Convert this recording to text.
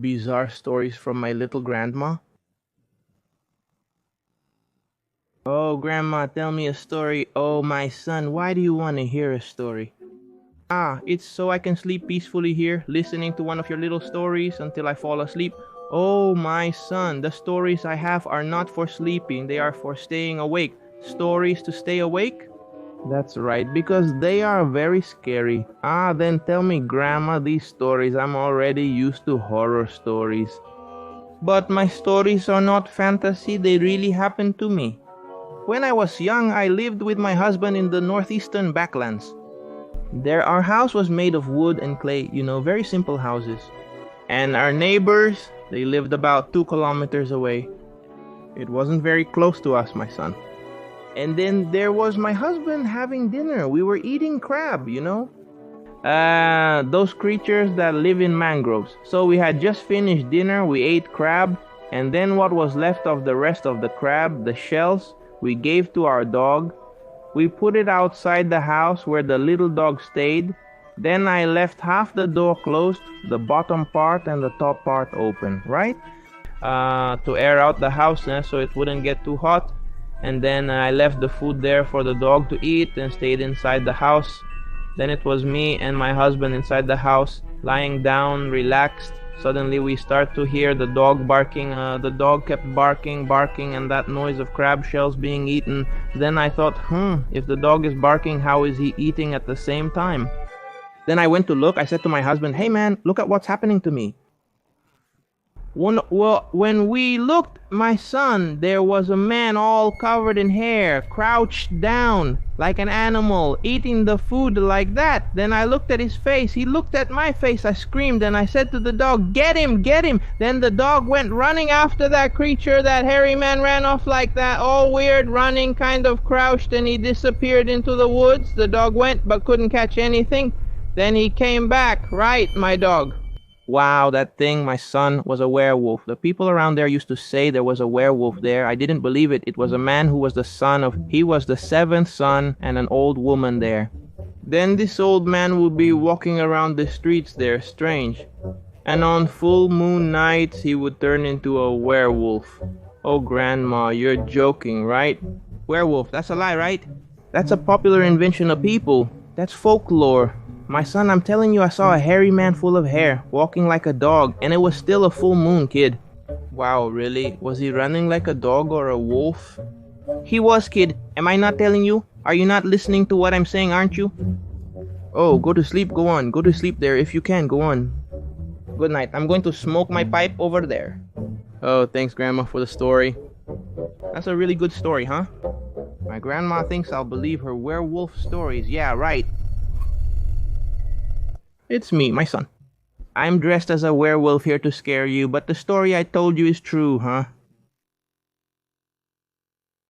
bizarre stories from my little grandma. Oh, Grandma, tell me a story. Oh, my son, why do you want to hear a story? Ah, it's so I can sleep peacefully here, listening to one of your little stories until I fall asleep. Oh, my son, the stories I have are not for sleeping, they are for staying awake. Stories to stay awake? That's right, because they are very scary. Ah, then tell me, Grandma, these stories. I'm already used to horror stories. But my stories are not fantasy, they really happened to me. When I was young, I lived with my husband in the northeastern Backlands. There, our house was made of wood and clay, very simple houses. And our neighbors, they lived about 2 kilometers away. It wasn't very close to us, my son. And then there was my husband having dinner. We were eating crab, those creatures that live in mangroves. So we had just finished dinner, we ate crab, and then what was left of the rest of the crab, the shells, we gave to our dog. We put it outside the house where the little dog stayed. Then I left half the door closed, the bottom part and the top part open, right? To air out the house so it wouldn't get too hot. And then I left the food there for the dog to eat and stayed inside the house. Then it was me and my husband inside the house, lying down, relaxed. Suddenly we start to hear the dog barking. The dog kept barking, and that noise of crab shells being eaten. Then I thought, if the dog is barking, how is he eating at the same time? Then I went to look. I said to my husband, hey man, look at what's happening to me. When we looked, my son, there was a man all covered in hair, crouched down like an animal, eating the food like that. Then I looked at his face. He looked at my face. I screamed and I said to the dog, get him, get him. Then the dog went running after that creature. That hairy man ran off like that, all weird, running, kind of crouched, and he disappeared into the woods. The dog went but couldn't catch anything. Then he came back, right, my dog. Wow, that thing, my son, was a werewolf. The people around there used to say there was a werewolf there. I didn't believe it. It was a man who was the son of... He was the 7th son and an old woman there. Then this old man would be walking around the streets there, strange. And on full moon nights, he would turn into a werewolf. Oh, Grandma, you're joking, right? Werewolf, that's a lie, right? That's a popular invention of people. That's folklore. My son, I'm telling you, I saw a hairy man full of hair, walking like a dog, and it was still a full moon, kid. Wow, really? Was he running like a dog or a wolf? He was, kid. Am I not telling you? Are you not listening to what I'm saying, aren't you? Oh, go to sleep, go on. Go to sleep there if you can, go on. Good night. I'm going to smoke my pipe over there. Oh, thanks, Grandma, for the story. That's a really good story, huh? My grandma thinks I'll believe her werewolf stories. Yeah, right. It's me, my son. I'm dressed as a werewolf here to scare you, but the story I told you is true, huh?